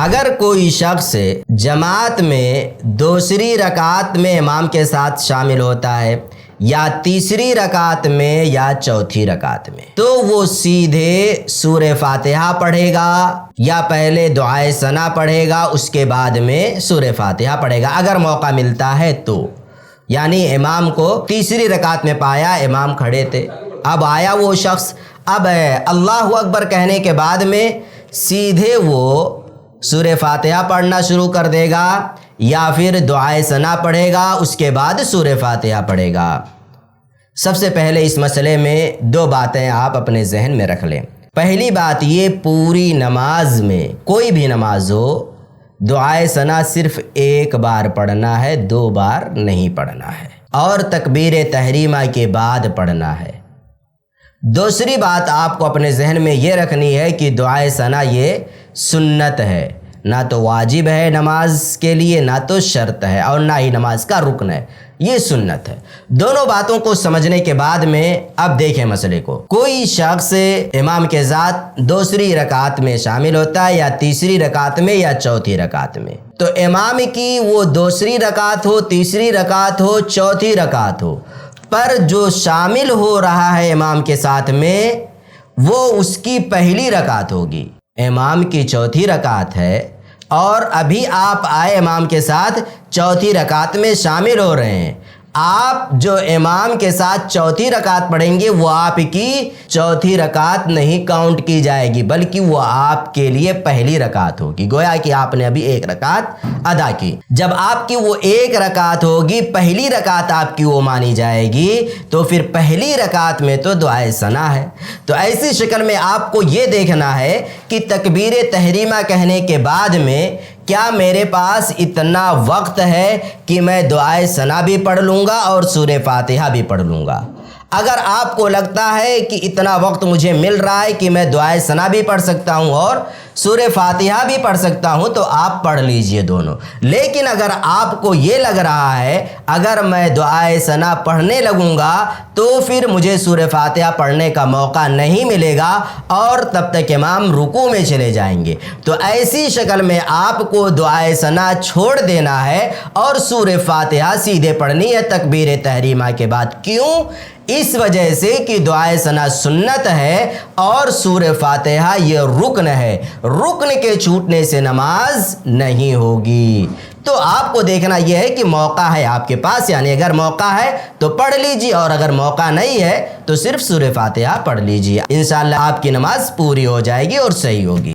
اگر کوئی شخص جماعت میں دوسری رکعت میں امام کے ساتھ شامل ہوتا ہے یا تیسری رکعت میں یا چوتھی رکعت میں، تو وہ سیدھے سورہ فاتحہ پڑھے گا یا پہلے دعائے ثنا پڑھے گا، اس کے بعد میں سورہ فاتحہ پڑھے گا اگر موقع ملتا ہے تو۔ یعنی امام کو تیسری رکعت میں پایا، امام کھڑے تھے، اب آیا وہ شخص، اب اللہ اکبر کہنے کے بعد میں سیدھے وہ سورہ فاتحہ پڑھنا شروع کر دے گا یا پھر دعائے ثنا پڑھے گا، اس کے بعد سورہ فاتحہ پڑھے گا۔ سب سے پہلے اس مسئلے میں دو باتیں آپ اپنے ذہن میں رکھ لیں۔ پہلی بات یہ، پوری نماز میں کوئی بھی نماز ہو، دعائے ثنا صرف ایک بار پڑھنا ہے، 2 بار نہیں پڑھنا ہے، اور تکبیر تحریمہ کے بعد پڑھنا ہے۔ دوسری بات آپ کو اپنے ذہن میں یہ رکھنی ہے کہ دعائے ثنا یہ سنت ہے، نہ تو واجب ہے نماز کے لیے، نہ تو شرط ہے، اور نہ ہی نماز کا رکن ہے، یہ سنت ہے۔ دونوں باتوں کو سمجھنے کے بعد میں اب دیکھیں مسئلے کو۔ کوئی شخص امام کے ساتھ دوسری رکعت میں شامل ہوتا ہے یا تیسری رکعت میں یا چوتھی رکعت میں، تو امام کی وہ دوسری رکعت ہو، تیسری رکعت ہو، چوتھی رکعت ہو، پر جو شامل ہو رہا ہے امام کے ساتھ میں، وہ اس کی پہلی رکعت ہوگی۔ امام کی چوتھی رکعت ہے اور ابھی آپ آئے امام کے ساتھ چوتھی رکعت میں شامل ہو رہے ہیں، آپ جو امام کے ساتھ چوتھی رکعت پڑھیں گے وہ آپ کی چوتھی رکعت نہیں کاؤنٹ کی جائے گی، بلکہ وہ آپ کے لیے پہلی رکعت ہوگی، گویا کہ آپ نے ابھی ایک رکعت ادا کی۔ جب آپ کی وہ ایک رکعت ہوگی، پہلی رکعت آپ کی وہ مانی جائے گی، تو پھر پہلی رکعت میں تو دعائے ثنا ہے۔ تو ایسی شکل میں آپ کو یہ دیکھنا ہے کہ تکبیر تحریمہ کہنے کے بعد میں کیا میرے پاس اتنا وقت ہے کہ میں دعائے ثنا بھی پڑھ لوں گا اور سورہ فاتحہ بھی پڑھ لوں گا؟ اگر آپ کو لگتا ہے کہ اتنا وقت مجھے مل رہا ہے کہ میں دعائے ثنا بھی پڑھ سکتا ہوں اور سورہ فاتحہ بھی پڑھ سکتا ہوں، تو آپ پڑھ لیجئے دونوں۔ لیکن اگر آپ کو یہ لگ رہا ہے اگر میں دعائے ثنا پڑھنے لگوں گا تو پھر مجھے سورہ فاتحہ پڑھنے کا موقع نہیں ملے گا اور تب تک امام رکوع میں چلے جائیں گے، تو ایسی شکل میں آپ کو دعائے ثنا چھوڑ دینا ہے اور سورہ فاتحہ سیدھے پڑھنی ہے تکبیر تحریمہ کے بعد۔ کیوں؟ اس وجہ سے کہ دعائے ثنا سنت ہے اور سورہ فاتحہ یہ رکن ہے، رکن کے چھوٹنے سے نماز نہیں ہوگی۔ تو آپ کو دیکھنا یہ ہے کہ موقع ہے آپ کے پاس، یعنی اگر موقع ہے تو پڑھ لیجیے، اور اگر موقع نہیں ہے تو صرف سورہ فاتحہ پڑھ لیجیے، انشاءاللہ آپ کی نماز پوری ہو جائے گی اور صحیح ہوگی۔